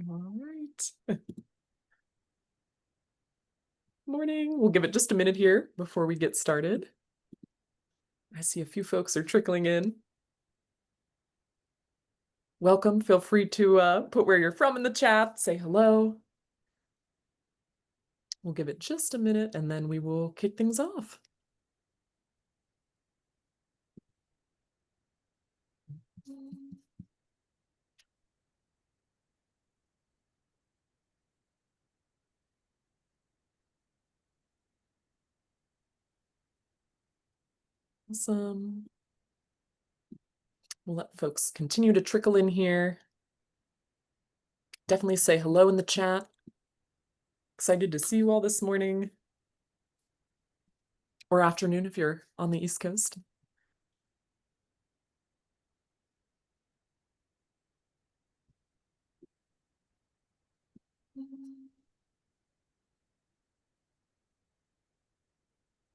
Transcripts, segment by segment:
All right. Morning. We'll give it just a minute here before we get started. I see a few folks are trickling in. Welcome. Feel free to put where you're from in the chat, say hello. We'll give it just a minute and then we will kick things off. Awesome. We'll let folks continue to trickle in here. Definitely say hello in the chat. Excited to see you all this morning or afternoon if you're on the East Coast.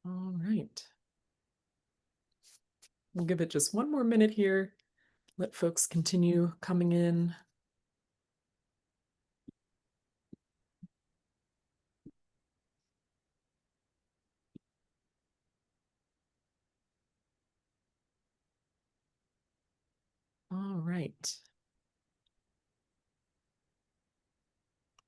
All right. We'll give it just one more minute here. Let folks continue coming in. All right.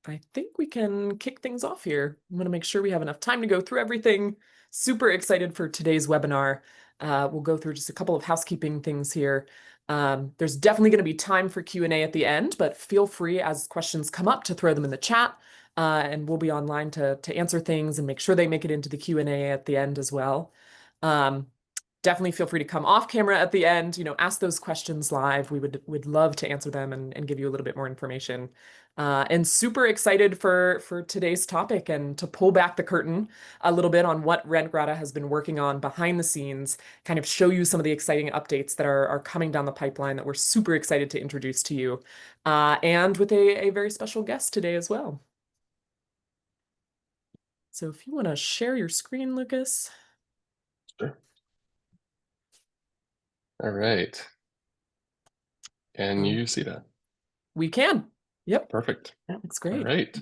I think we can kick things off here. I'm going to make sure we have enough time to go through everything. Super excited for today's webinar. We'll go through just a couple of housekeeping things here. There's definitely going to be time for Q&A at the end, but feel free as questions come up to throw them in the chat, and we'll be online to answer things and make sure they make it into the Q&A at the end as well. Definitely feel free to come off camera at the end, ask those questions live. We would love to answer them and give you a little bit more information. And super excited for today's topic and to pull back the curtain a little bit on what Rentgrata has been working on behind the scenes, kind of show you some of the exciting updates that are coming down the pipeline that we're super excited to introduce to you, and with a very special guest today as well. So if you want to share your screen, Lucas. Sure. All right. Can you see that? We can. Yep. Perfect. That looks great. All right.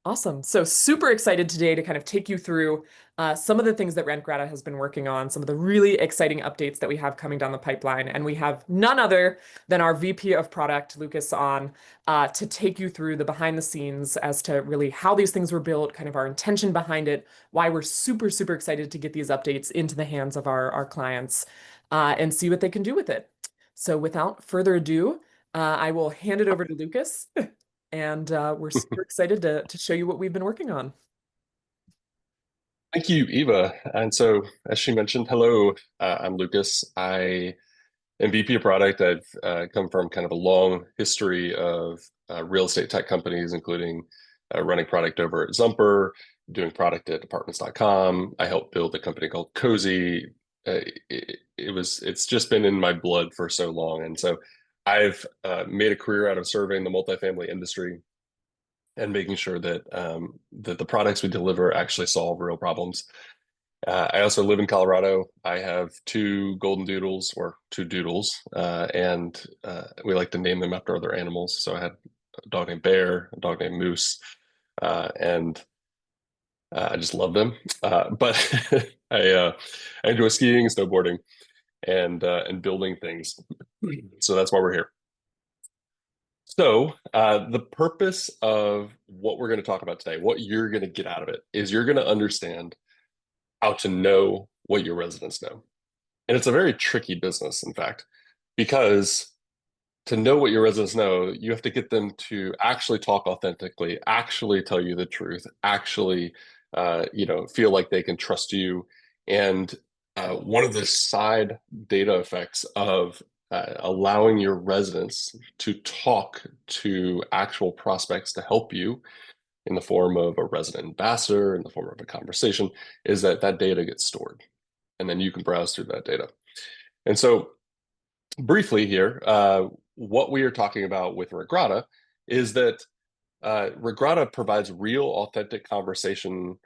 Awesome. So super excited today to kind of take you through some of the things that Rentgrata has been working on, some of the really exciting updates that we have coming down the pipeline. And we have none other than our VP of Product, Lucas, on to take you through the behind the scenes as to really how these things were built, kind of our intention behind it, why we're super, super excited to get these updates into the hands of our clients and see what they can do with it. So without further ado, I will hand it over to Lucas. And we're super excited to show you what we've been working on. Thank you, Eva. And so, as she mentioned, hello, I'm Lucas. I am VP of Product. I've come from kind of a long history of real estate tech companies, including running product over at Zumper, doing product at apartments.com. I helped build a company called Cozy. It's just been in my blood for so long. And so I've made a career out of serving the multifamily industry and making sure that that the products we deliver actually solve real problems. I also live in Colorado. I have two golden doodles, or two doodles, and we like to name them after other animals. So I had a dog named Bear, a dog named Moose, and I just love them. But I enjoy skiing, snowboarding, and building things. So that's why we're here. So the purpose of what we're going to talk about today, what you're going to get out of it, is you're going to understand how to know what your residents know. And it's a very tricky business, in fact, because to know what your residents know, you have to get them to actually talk authentically, actually tell you the truth, actually, feel like they can trust you. And one of the side data effects of allowing your residents to talk to actual prospects to help you in the form of a resident ambassador, in the form of a conversation, is that data gets stored. And then you can browse through that data. And so briefly here, what we are talking about with Rentgrata is that Rentgrata provides real, authentic conversations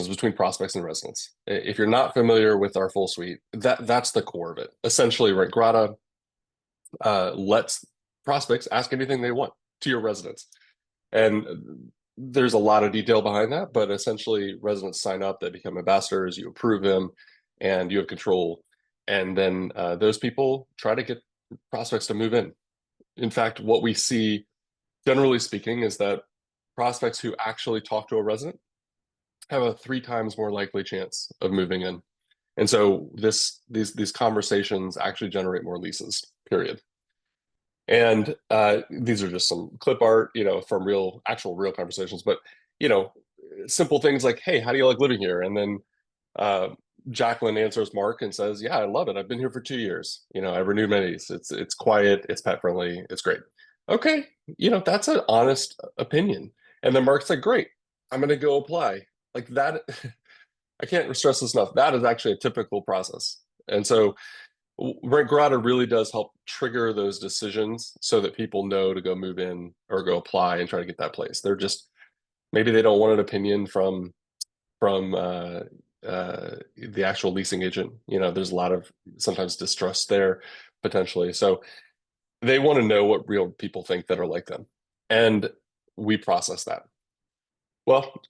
between prospects and residents. If you're not familiar with our full suite, that's the core of it. Essentially, Rentgrata lets prospects ask anything they want to your residents. And there's a lot of detail behind that, but essentially residents sign up, they become ambassadors, you approve them, and you have control. And then those people try to get prospects to move in. In fact, what we see, generally speaking, is that prospects who actually talk to a resident have a 3 times more likely chance of moving in. And so these conversations actually generate more leases, period. And these are just some clip art, from actual real conversations. But you know, simple things like, "Hey, how do you like living here?" And then uh, Jacqueline answers Mark and says, "Yeah, I love it. I've been here for 2 years. I've renewed amenities. It's quiet. It's pet friendly. It's great." Okay, that's an honest opinion. And then Mark's like, "Great, I'm going to go apply." Like that, I can't stress this enough. That is actually a typical process. And so Rentgrata really does help trigger those decisions so that people know to go move in or go apply and try to get that place. They're just maybe they don't want an opinion from the actual leasing agent. There's a lot of sometimes distrust there potentially. So they want to know what real people think that are like them, and we process that. Well,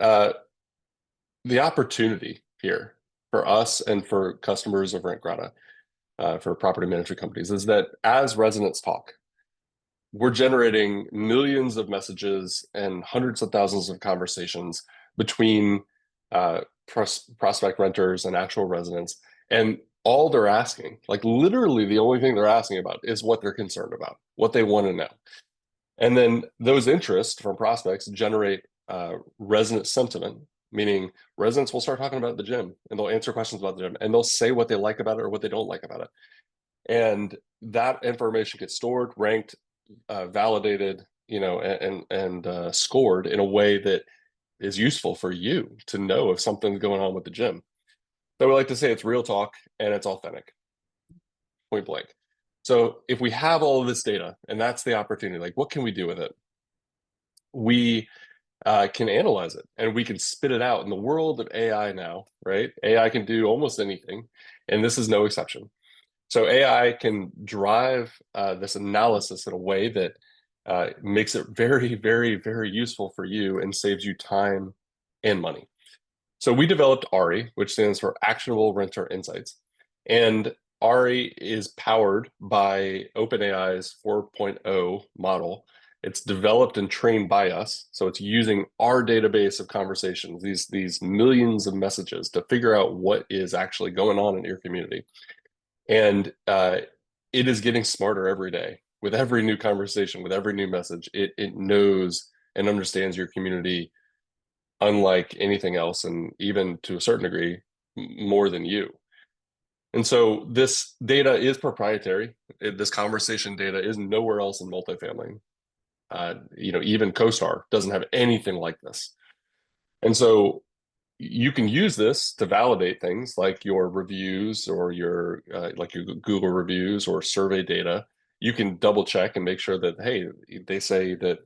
the opportunity here for us and for customers of Rentgrata, for property management companies, is that as residents talk, we're generating millions of messages and hundreds of thousands of conversations between prospect renters and actual residents. And all they're asking, like literally the only thing they're asking about, is what they're concerned about, what they want to know. And then those interests from prospects generate resident sentiment, meaning residents will start talking about the gym and they'll answer questions about the gym and they'll say what they like about it or what they don't like about it. And that information gets stored, ranked, validated, and scored in a way that is useful for you to know if something's going on with the gym. So we like to say it's real talk and it's authentic, point blank. So if we have all of this data, and that's the opportunity, like what can we do with it? We can analyze it and we can spit it out. In the world of AI now, right? AI can do almost anything, and this is no exception. So AI can drive this analysis in a way that makes it very, very, very useful for you and saves you time and money. So we developed ARI, which stands for Actionable Renter Insights. And ARI is powered by OpenAI's 4.0 model. It's developed and trained by us. So it's using our database of conversations, these millions of messages, to figure out what is actually going on in your community. And it is getting smarter every day. With every new conversation, with every new message, it knows and understands your community unlike anything else, and even to a certain degree, more than you. And so this data is proprietary. This conversation data is nowhere else in multifamily. Even CoStar doesn't have anything like this. And so you can use this to validate things like your reviews or your Google reviews or survey data. You can double check and make sure that, hey, they say that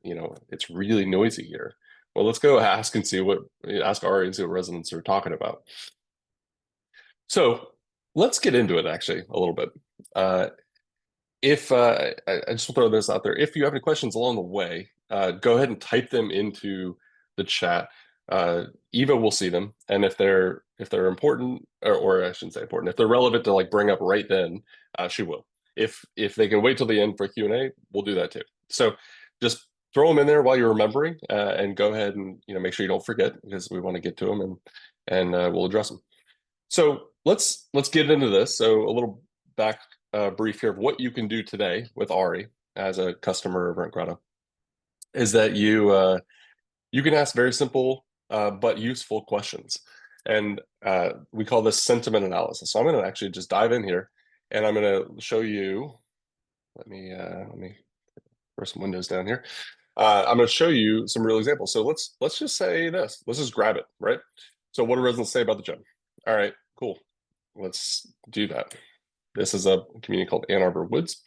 it's really noisy here. Well, let's go ask Ari and see what residents are talking about. So let's get into it actually a little bit. If I just will throw this out there, if you have any questions along the way, go ahead and type them into the chat. Eva will see them, and if they're important, or I shouldn't say important, if they're relevant to like bring up right then, she will. If they can wait till the end for Q&A, we'll do that too. So just throw them in there while you're remembering, and go ahead and make sure you don't forget, because we want to get to them, and we'll address them. So let's get into this. So a little back brief here of what you can do today with Ari as a customer of Rentgrata is that you can ask very simple but useful questions, and we call this sentiment analysis. So I'm going to actually just dive in here, and I'm going to show you. Let me throw some windows down here. I'm going to show you some real examples. So let's just say this. Let's just grab it, right? So what do residents say about the gym? All right, cool. Let's do that. This is a community called Ann Arbor Woods.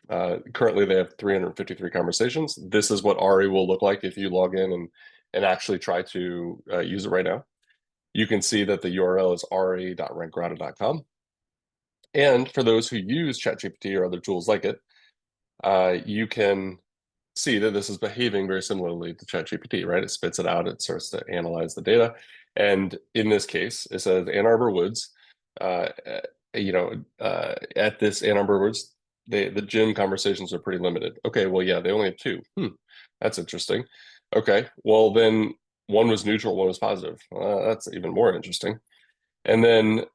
Currently, they have 353 conversations. This is what Ari will look like if you log in and actually try to use it right now. You can see that the URL is ari.rentgrata.com. And for those who use ChatGPT or other tools like it, you can see that this is behaving very similarly to ChatGPT, right? It spits it out, it starts to analyze the data. And in this case, it says Ann Arbor Woods. Uh, at this Ann Arbor Woods, the gym conversations are pretty limited. Okay, well, yeah, they only have two. That's interesting. Okay, well, then one was neutral, one was positive. That's even more interesting. And then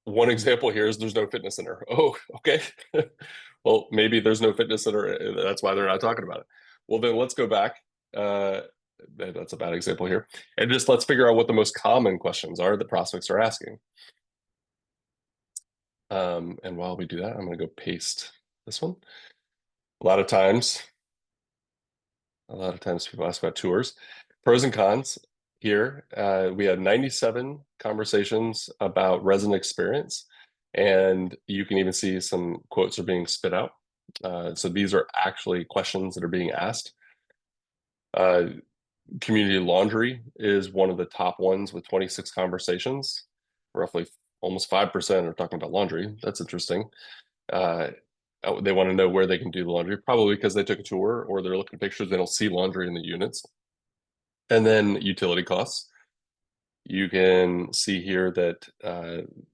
one example here is there's no fitness center. Oh, okay. Well, maybe there's no fitness center. That's why they're not talking about it. Well, then let's go back. Uh, that's a bad example here. And just let's figure out what the most common questions are that prospects are asking. And while we do that, I'm going to go paste this one. A lot of times, people ask about tours. Pros and cons here. We had 97 conversations about resident experience, and you can even see some quotes are being spit out. So these are actually questions that are being asked. Uh, Community laundry is one of the top ones with 26 conversations. Roughly almost 5% are talking about laundry. That's interesting. Uh, they want to know where they can do the laundry, probably because they took a tour or they're looking at pictures. They don't see laundry in the units. And then utility costs. You can see here that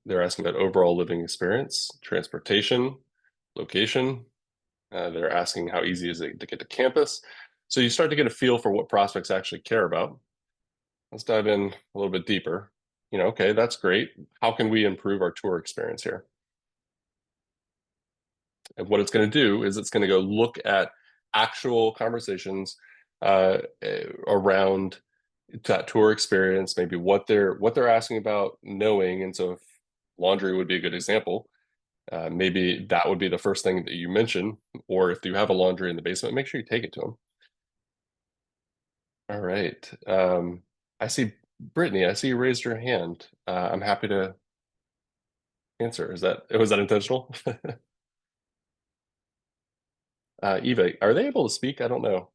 they're asking about overall living experience, transportation, location. They're asking how easy is it to get to campus. So you start to get a feel for what prospects actually care about. Let's dive in a little bit deeper. Okay, that's great. How can we improve our tour experience here? And what it's going to do is it's going to go look at actual conversations around that tour experience, maybe what they're asking about knowing. And so if laundry would be a good example, maybe that would be the first thing that you mention. Or if you have a laundry in the basement, make sure you take it to them. All right. I see Brittany, I see you raised your hand. I'm happy to answer. Was that intentional? Eva, are they able to speak? I don't know.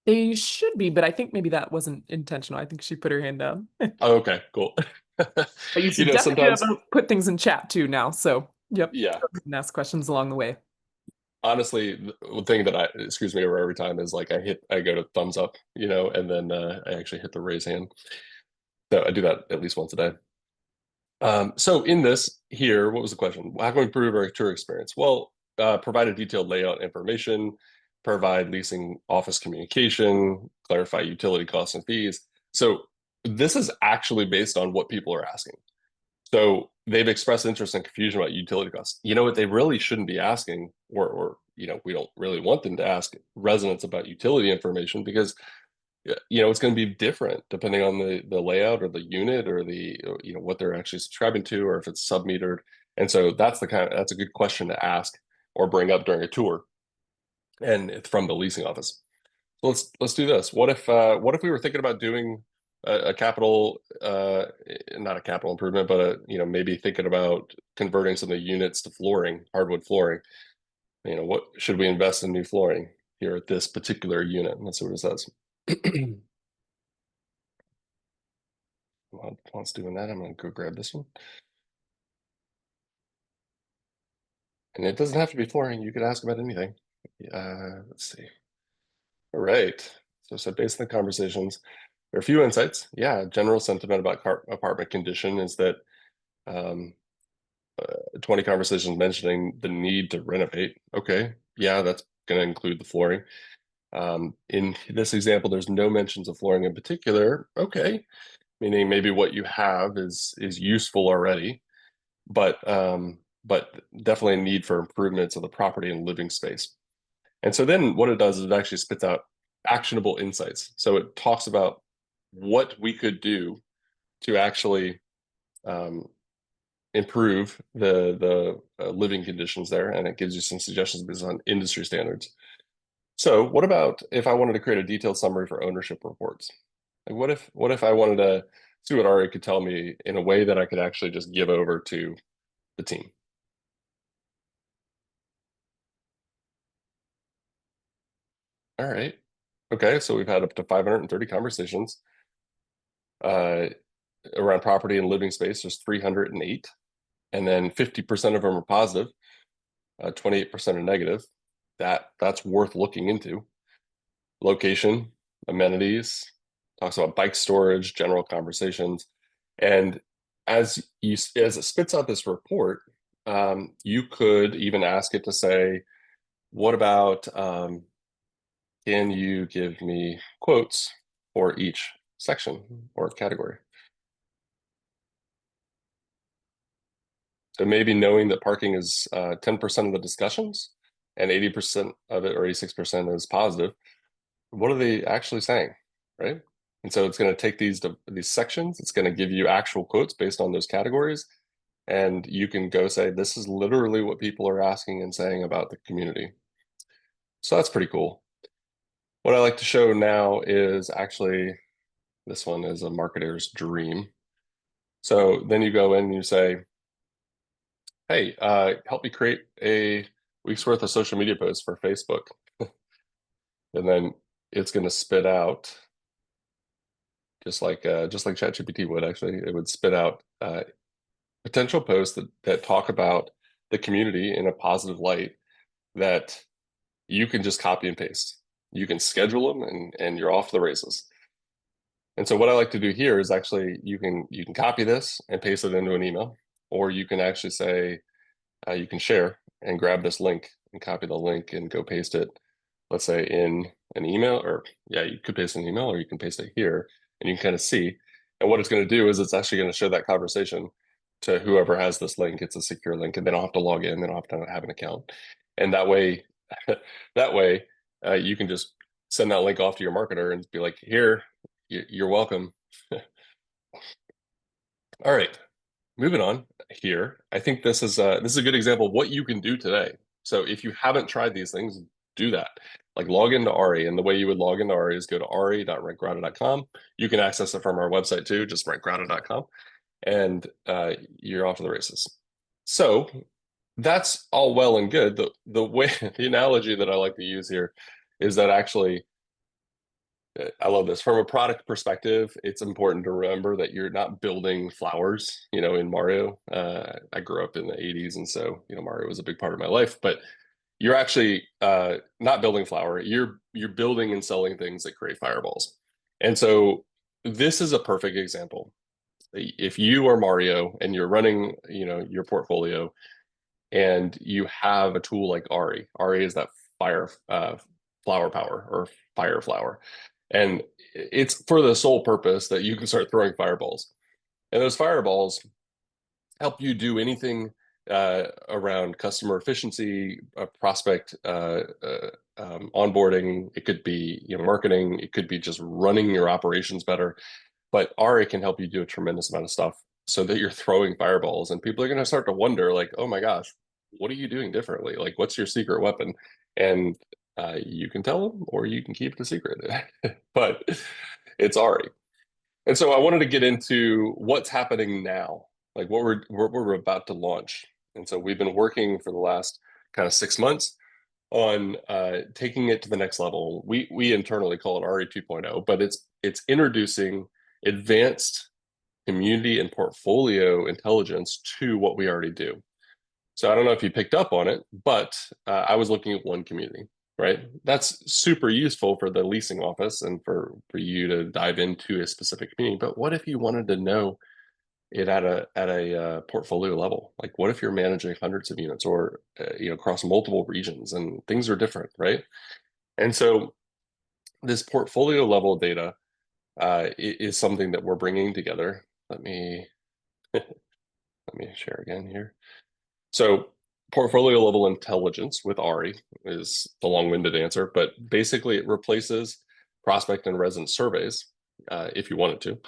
They should be, but I think maybe that wasn't intentional. I think she put her hand down. Oh, okay, cool. But you should definitely be able Sometimes, to put things in chat too now. So, yep, yeah, you can ask questions along the way. honestly, the thing that screws me over every time is like I go to thumbs up, and then I actually hit the raise hand. So I do that at least once a day. So in this here, what was the question? How can we improve our tour experience? Well, provide a detailed layout information, provide leasing office communication, clarify utility costs and fees. So this is actually based on what people are asking. So they've expressed interest and confusion about utility costs. You know what they really shouldn't be asking, or we don't really want them to ask residents about utility information because it's going to be different depending on the layout or the unit or the what they're actually subscribing to or if it's sub-metered. And so that's a good question to ask or bring up during a tour and it's from the leasing office. So let's do this. What if we were thinking about doing a capital not a capital improvement, but maybe thinking about converting some of the units to flooring, hardwood flooring. What should we invest in new flooring here at this particular unit? Let's see what it says. While it's doing that, I'm going to go grab this one. And it doesn't have to be flooring. You could ask about anything. Let's see. All right. So based on the conversations, there are a few insights. Yeah, general sentiment about apartment condition is that um, 20 conversations mentioning the need to renovate. Okay. Yeah, that's going to include the flooring. In this example, there's no mentions of flooring in particular. Okay. Meaning maybe what you have is useful already, but definitely a need for improvements of the property and living space. And so then what it does is it actually spits out actionable insights. So it talks about what we could do to actually um, improve the living conditions there, and it gives you some suggestions based on industry standards. So what about if I wanted to create a detailed summary for ownership reports? Like what if I wanted to see what Ari could tell me in a way that I could actually just give over to the team? All right. Okay, so we've had up to 530 conversations uh, around property and living space. There's 308, and then 50% of them are positive, 28% are negative. That's worth looking into. Location, amenities, talks about bike storage, general conversations, and as it spits out this report, you could even ask it to say, "What about can you give me quotes for each section or category?" So maybe knowing that parking is 10% of the discussions and 80% of it or 86% is positive, what are they actually saying, right? And so it's going to take these sections, it's going to give you actual quotes based on those categories, and you can go say, this is literally what people are asking and saying about the community. So that's pretty cool. What I like to show now is actually this one is a marketer's dream. So then you go in and you say, hey, help me create a week's worth of social media posts for Facebook. And then it's going to spit out just like ChatGPT would actually, it would spit out potential posts that talk about the community in a positive light that you can just copy and paste. You can schedule them and you're off to the races. And so what I like to do here is actually you can copy this and paste it into an email, or you can actually say you can share and grab this link and copy the link and go paste it, let's say in an email, or yeah, you could paste an email or you can paste it here and you can kind of see. And what it's going to do is it's actually going to show that conversation to whoever has this link. It's a secure link and they don't have to log in. They don't have to have an account. And that way, that way, you can just send that link off to your marketer and be like, here, you're welcome. All right. Moving on here, I think this is a good example of what you can do today. So if you haven't tried these things, do that. Like log into Ari, and the way you would log into Ari is go to ari.rentgrata.com. You can access it from our website too, just rentgrata.com, and you're off to the races. So that's all well and good. The way the analogy that I like to use here is that actually I love this. From a product perspective, it's important to remember that you're not building flowers, in Mario. I grew up in the 80s, and so, Mario was a big part of my life, but you're actually not building flower. You're building and selling things that create fireballs. And so this is a perfect example. If you are Mario and you're running, your portfolio and you have a tool like Ari. Ari is that fire flower power or fire flower. And it's for the sole purpose that you can start throwing fireballs. And those fireballs help you do anything around customer efficiency, prospect onboarding. It could be marketing. It could be just running your operations better. But Ari can help you do a tremendous amount of stuff so that you're throwing fireballs, and people are going to start to wonder, like, oh my gosh, what are you doing differently? Like, what's your secret weapon? And you can tell them, or you can keep it a secret. But it's Ari. And so I wanted to get into what's happening now, like what we're about to launch. And so we've been working for the last kind of 6 months on taking it to the next level. We internally call it RE 2.0, but it's introducing advanced community and portfolio intelligence to what we already do. So I don't know if you picked up on it, but I was looking at one community, right? That's super useful for the leasing office and for you to dive into a specific community. But what if you wanted to know it at a portfolio level? Like, what if you're managing hundreds of units or across multiple regions and things are different, right? And so this portfolio level data is something that we're bringing together. Let me share again here. So portfolio level intelligence with Ari is the long-winded answer, but basically it replaces prospect and resident surveys, if you wanted to,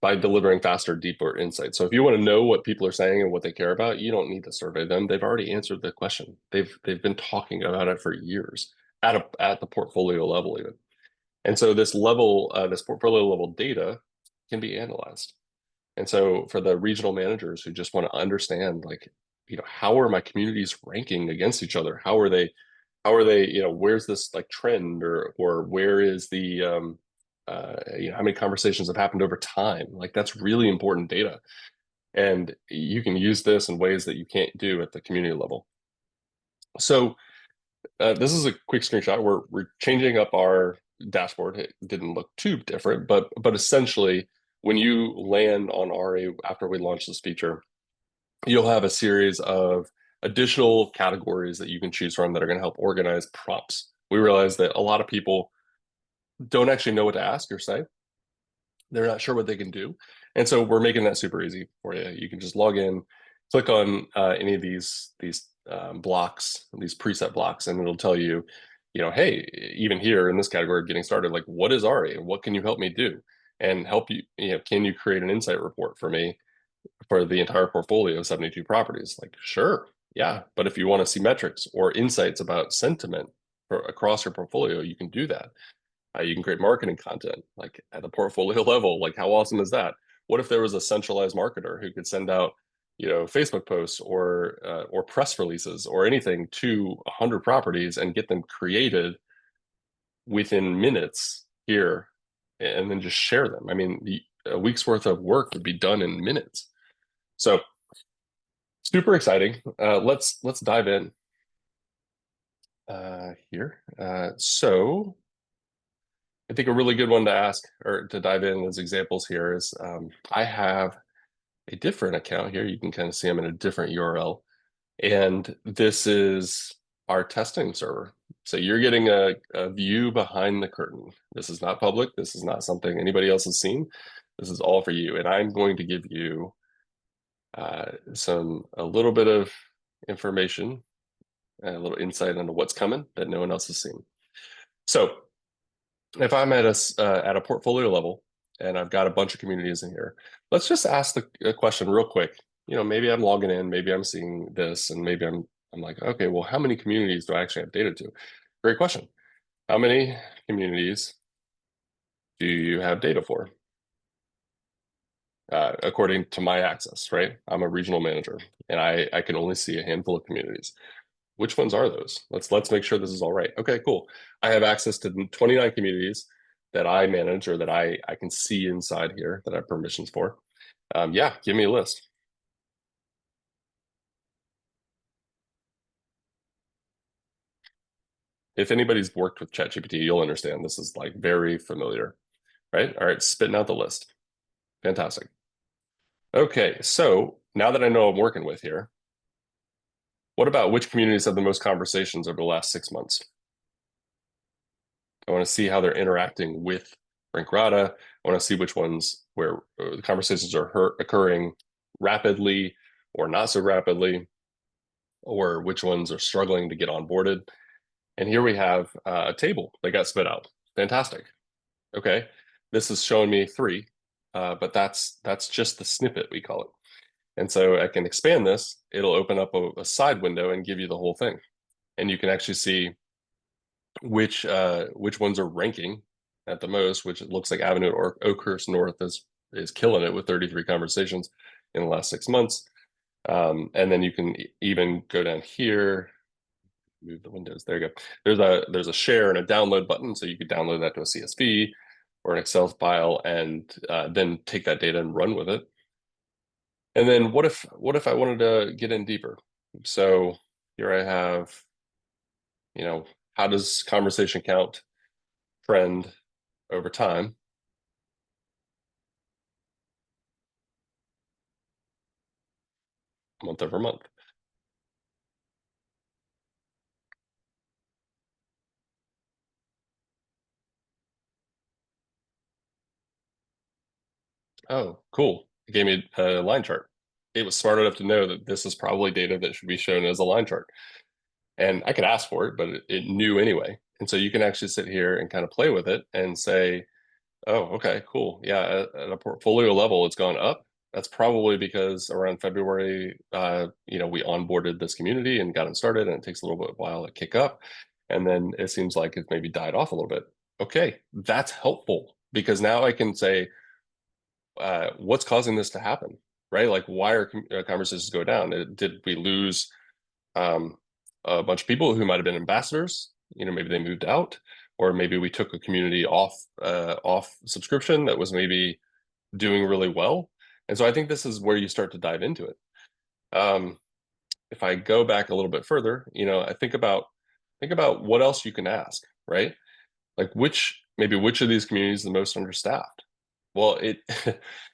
by delivering faster, deeper insights. So if you want to know what people are saying and what they care about, you don't need to survey them. They've already answered the question. They've been talking about it for years at the portfolio level even. And so this portfolio level data can be analyzed. And so for the regional managers who just want to understand, like, how are my communities ranking against each other? How are they how are they, where's this like trend, or where is the how many conversations have happened over time? Like that's really important data. And you can use this in ways that you can't do at the community level. So this is a quick screenshot. We're changing up our dashboard. It didn't look too different, but essentially, when you land on RA after we launch this feature, you'll have a series of additional categories that you can choose from that are going to help organize prompts. We realize that a lot of people don't actually know what to ask or say. They're not sure what they can do. And so we're making that super easy for you. You can just log in, click on any of these blocks, these preset blocks, and it'll tell you, hey, even here in this category of getting started, like what is RA? What can you help me do? And help you, can you create an insight report for me for the entire portfolio of 72 properties? Like, sure, yeah. But if you want to see metrics or insights about sentiment across your portfolio, you can do that. You can create marketing content like at the portfolio level. Like, how awesome is that? What if there was a centralized marketer who could send out, Facebook posts or press releases or anything to 100 properties and get them created within minutes here, and then just share them? I mean, a week's worth of work would be done in minutes. So super exciting. Let's dive in here. So I think a really good one to ask or to dive in as examples here is I have a different account here. You can kind of see I'm in a different URL. And this is our testing server. So you're getting a view behind the curtain. This is not public. This is not something anybody else has seen. This is all for you. And I'm going to give you a little bit of information, a little insight into what's coming that no one else has seen. So if I'm at a portfolio level and I've got a bunch of communities in here, let's just ask the question real quick. Maybe I'm logging in, maybe I'm seeing this, and maybe I'm like, okay, well, how many communities do I actually have data to? Great question. How many communities do you have data for? According to my access, right? I'm a regional manager and I can only see a handful of communities. Which ones are those? Let's make sure this is all right. Okay, cool. I have access to 29 communities that I manage or that I can see inside here that I have permissions for. Yeah, give me a list. If anybody's worked with ChatGPT, you'll understand this is like very familiar, right? All right, spitting out the list. Fantastic. Okay, so now that I know I'm working with here, what about which communities have the most conversations over the last 6 months? I want to see how they're interacting with Rentgrata. I want to see which ones where the conversations are occurring rapidly or not so rapidly, or which ones are struggling to get onboarded. And here we have a table that got spit out. Fantastic. Okay, this is showing me three, but that's just the snippet, we call it. And so I can expand this. It'll open up a side window and give you the whole thing. And you can actually see which ones are ranking at the most, which it looks like Avenue or Oakhurst North is killing it with 33 conversations in the last 6 months. And then you can even go down here, move the windows. There you go. There's a share and a download button, so you could download that to a CSV or an Excel file, and then take that data and run with it. And then what if I wanted to get in deeper? So here I have, how does conversation count trend over time, month over month? Oh, cool. It gave me a line chart. It was smart enough to know that this is probably data that should be shown as a line chart. And I could ask for it, but it knew anyway. And so you can actually sit here and kind of play with it and say, oh, okay, cool. Yeah, at a portfolio level, it's gone up. That's probably because around February, we onboarded this community and got it started, and it takes a little bit while to kick up. And then it seems like it's maybe died off a little bit. Okay, that's helpful because now I can say, what's causing this to happen, right? Like, why are conversations go down? Did we lose um, a bunch of people who might have been ambassadors. Maybe they moved out, or maybe we took a community off subscription that was maybe doing really well. And so I think this is where you start to dive into it. Um, if I go back a little bit further, I think about what else you can ask, right? Like which of these communities is the most understaffed? Well,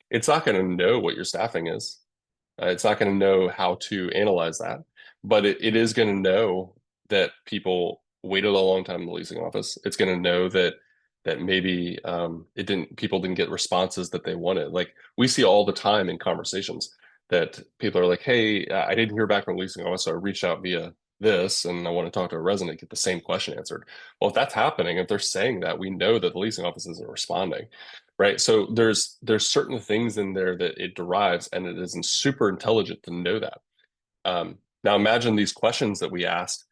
it's not going to know what your staffing is. It's not going to know how to analyze that, but it is going to know that people waited a long time in the leasing office. It's going to know that maybe people didn't get responses that they wanted. Like we see all the time in conversations that people are like, "Hey, I didn't hear back from the leasing office, so I reached out via this, and I want to talk to a resident, get the same question answered." Well, if that's happening, if they're saying that, we know that the leasing office isn't responding. Right. So there's certain things in there that it derives, and it isn't super intelligent to know that. Now imagine these questions that we asked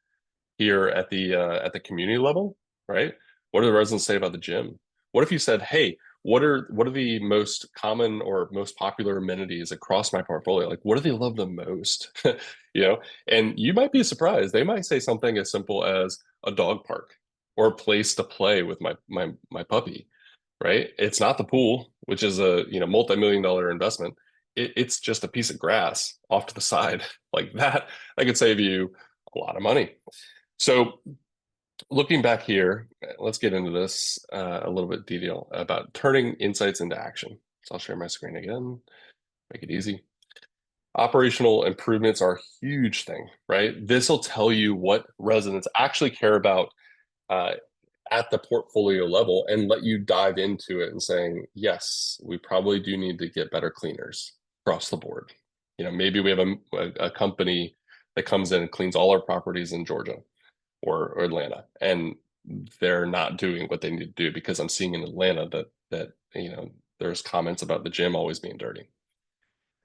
here at the community level, right? What do the residents say about the gym? What if you said, "Hey, what are the most common or most popular amenities across my portfolio? Like, what do they love the most?" You know, and you might be surprised. They might say something as simple as a dog park or a place to play with my puppy, right? It's not the pool, which is a multi-million-dollar investment. It's just a piece of grass off to the side like that. That could save you a lot of money. So looking back here, let's get into this a little bit detail about turning insights into action. So I'll share my screen again, make it easy. Operational improvements are a huge thing, right? This will tell you what residents actually care about uh, at the portfolio level and let you dive into it and saying, yes, we probably do need to get better cleaners across the board. Maybe we have a company that comes in and cleans all our properties in Georgia or Atlanta, and they're not doing what they need to do because I'm seeing in Atlanta that there's comments about the gym always being dirty.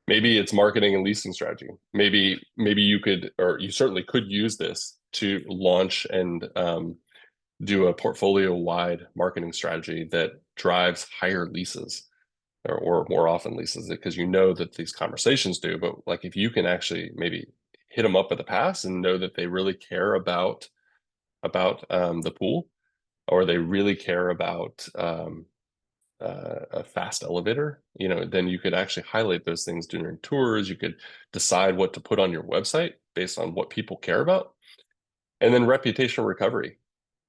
Maybe it's marketing and leasing strategy. Maybe you could, or you certainly could use this to launch and do a portfolio wide marketing strategy that drives higher leases or more often leases because you know that these conversations do. But like if you can actually maybe hit them up at the pass and know that they really care about the pool, or they really care about a fast elevator, then you could actually highlight those things during tours. You could decide what to put on your website based on what people care about. And then reputational recovery.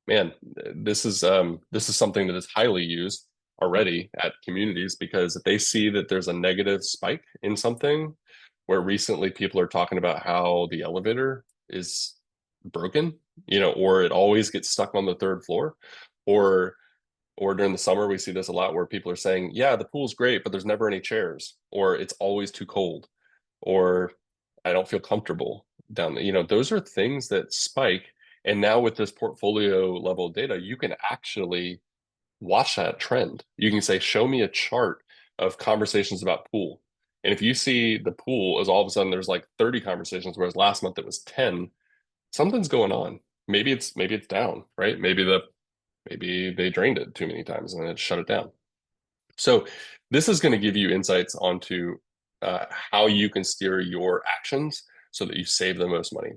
Man, this is something that is highly used already at communities because if they see that there's a negative spike in something where recently people are talking about how the elevator is broken, or it always gets stuck on the third floor, or during the summer we see this a lot where people are saying, yeah, the pool's great, but there's never any chairs, or it's always too cold, or I don't feel comfortable down there. Those are things that spike. And now with this portfolio level data, you can actually watch that trend. You can say, show me a chart of conversations about pool. And if you see the pool is all of a sudden there's like 30 conversations, whereas last month it was 10, something's going on. Maybe it's down, right? Maybe they drained it too many times and then it shut it down. So this is going to give you insights onto how you can steer your actions so that you save the most money.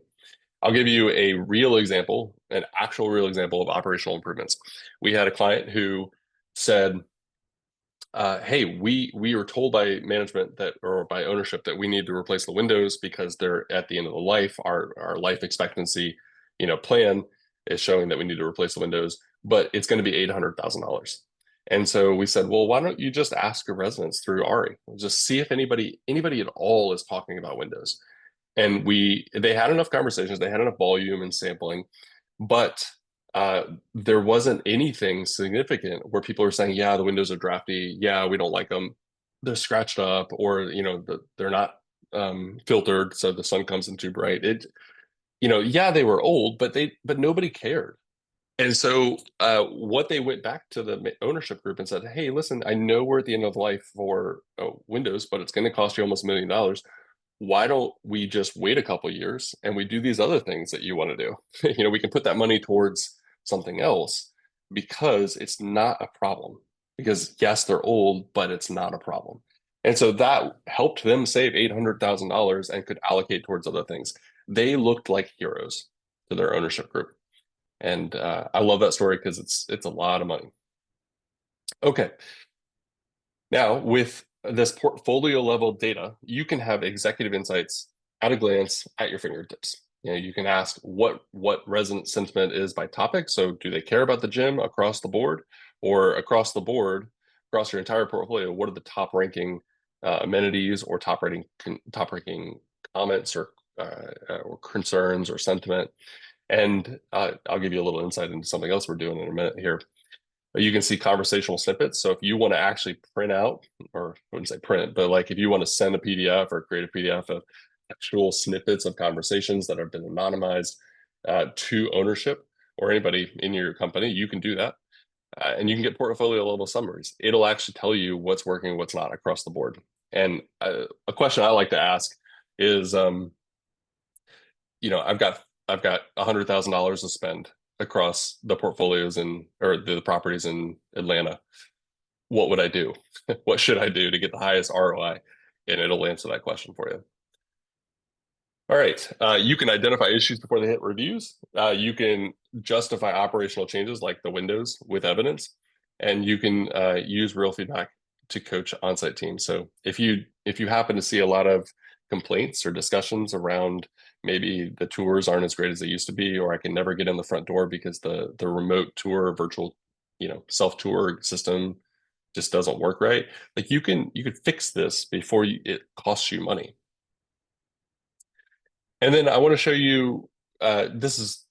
I'll give you a real example, an actual real example of operational improvements. We had a client who said, "Hey, we were told by management that, or by ownership, that we need to replace the windows because they're at the end of the life. Our life expectancy, plan is showing that we need to replace the windows, but it's going to be $800,000." And so we said, well, why don't you just ask your residents through Ari? Just see if anybody at all is talking about windows. And they had enough conversations, they had enough volume and sampling, but there wasn't anything significant where people are saying, yeah, the windows are drafty, yeah, we don't like them, they're scratched up, or they're not filtered so the sun comes in too bright. Yeah, they were old, but nobody cared. And so what they went back to the ownership group and said, hey, listen, I know we're at the end of life for windows, but it's going to cost you almost $1 million. Why don't we just wait a couple years and we do these other things that you want to do? We can put that money towards something else because it's not a problem. Because yes, they're old, but it's not a problem. And so that helped them save $800,000 and could allocate towards other things. They looked like heroes. to their ownership group. And I love that story because it's a lot of money. Okay, now with this portfolio level data, you can have executive insights at a glance at your fingertips. You know, you can ask what resident sentiment is by topic. So do they care about the gym across the board, or across the board, across your entire portfolio? What are the top ranking amenities or top ranking comments or concerns or sentiment? And I'll give you a little insight into something else we're doing in a minute here. You can see conversational snippets. So if you want to actually print out, or I wouldn't say print, but like if you want to send a PDF or create a PDF of actual snippets of conversations that have been anonymized to ownership or anybody in your company, you can do that. And you can get portfolio level summaries. It'll actually tell you what's working, what's not across the board. And a question I like to ask is, I've got $100,000 to spend across the portfolios or the properties in Atlanta. What would I do? What should I do to get the highest ROI? And it'll answer that question for you. All right. You can identify issues before they hit reviews. You can justify operational changes like the windows with evidence, and you can use real feedback to coach on-site teams. So if you happen to see a lot of complaints or discussions around maybe the tours aren't as great as they used to be, or I can never get in the front door because the remote tour virtual, self-tour system just doesn't work right. Like you could fix this before it costs you money. And then I want to show you, this is,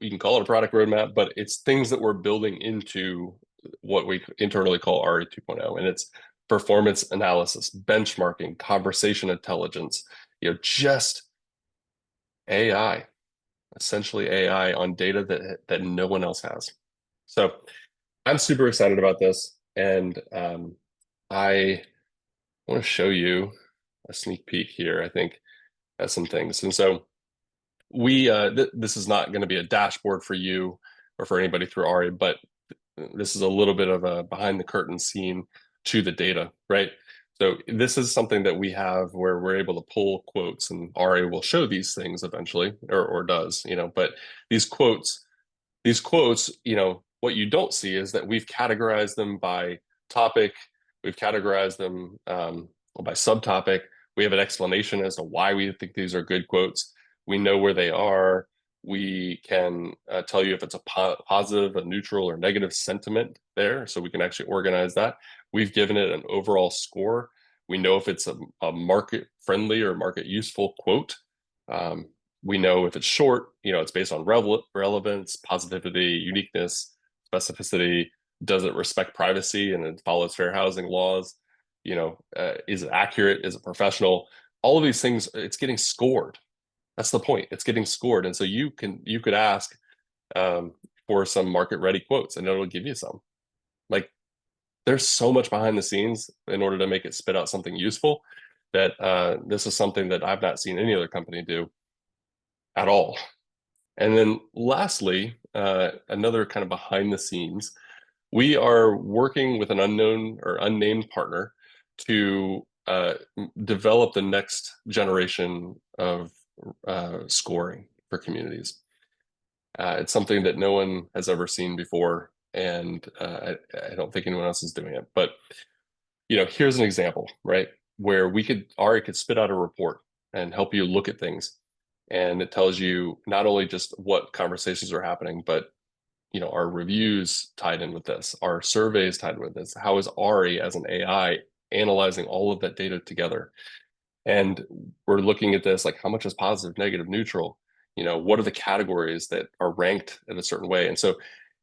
you can call it a product roadmap, but it's things that we're building into what we internally call RE 2.0. And it's performance analysis, benchmarking, conversation intelligence, just AI, essentially AI on data that no one else has. So I'm super excited about this. And I want to show you a sneak peek here, I think, at some things. And so this is not going to be a dashboard for you or for anybody through Ari, but this is a little bit of a behind the curtain scene to the data, right? So this is something that we have where we're able to pull quotes, and Ari will show these things eventually, or does, but these quotes what you don't see is that we've categorized them by topic, we've categorized them by subtopic. We have an explanation as to why we think these are good quotes. We know where they are. We can tell you if it's a positive, a neutral, or negative sentiment there, so we can actually organize that. We've given it an overall score. We know if it's a market-friendly or market-useful quote. We know if it's short, it's based on relevance, positivity, uniqueness, specificity. Does it respect privacy and it follows fair housing laws? Is it accurate? Is it professional? All of these things, it's getting scored. That's the point. It's getting scored. And so you could ask for some market ready quotes and it'll give you some. Like there's so much behind the scenes in order to make it spit out something useful that this is something that I've not seen any other company do at all. And then lastly, another kind of behind the scenes, we are working with an unknown or unnamed partner to develop the next generation of scoring for communities. It's something that no one has ever seen before, and I don't think anyone else is doing it. But here's an example, right? Where Ari could spit out a report and help you look at things, and it tells you not only just what conversations are happening, but our reviews tied in with this, our surveys tied in with this. How is Ari as an AI analyzing all of that data together? And we're looking at this like how much is positive, negative, neutral? What are the categories that are ranked in a certain way? And so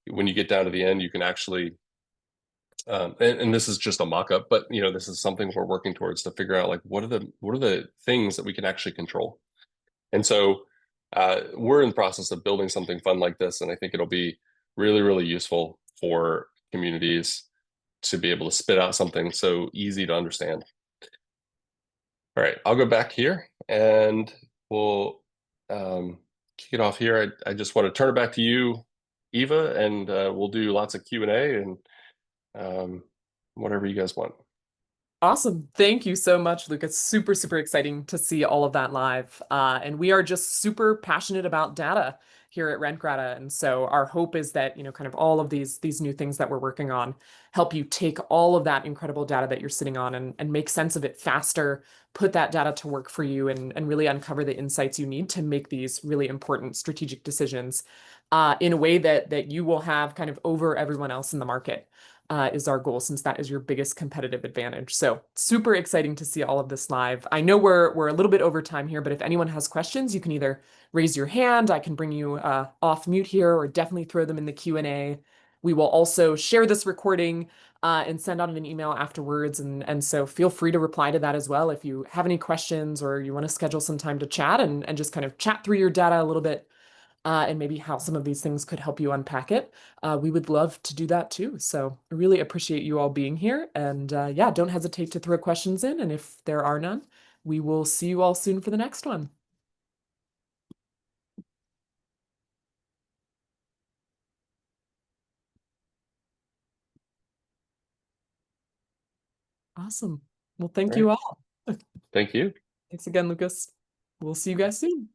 when you get down to the end, you can actually, and this is just a mock-up, but this is something we're working towards to figure out like what are the things that we can actually control. And so we're in the process of building something fun like this, and I think it'll be really, really useful for communities to be able to spit out something so easy to understand. All right, I'll go back here and we'll kick it off here. I just want to turn it back to you, Eva, and we'll do lots of Q&A and whatever you guys want. Awesome. Thank you so much, Luke. It's super, super exciting to see all of that live. And we are just super passionate about data here at Rentgrata. And so our hope is that, kind of all of these new things that we're working on help you take all of that incredible data that you're sitting on and make sense of it faster, put that data to work for you and really uncover the insights you need to make these really important strategic decisions in a way that you will have kind of over everyone else in the market is our goal, since that is your biggest competitive advantage. So super exciting to see all of this live. I know we're a little bit over time here, but if anyone has questions, you can either raise your hand, I can bring you off mute here, or definitely throw them in the Q&A. We will also share this recording and send out an email afterwards. And so feel free to reply to that as well if you have any questions or you want to schedule some time to chat and just kind of chat through your data a little bit and maybe how some of these things could help you unpack it. We would love to do that too. So I really appreciate you all being here. And yeah, don't hesitate to throw questions in. And if there are none, we will see you all soon for the next one. Awesome. Well, All thank right. you all. Thank you. Thanks again, Lucas. We'll see you guys soon.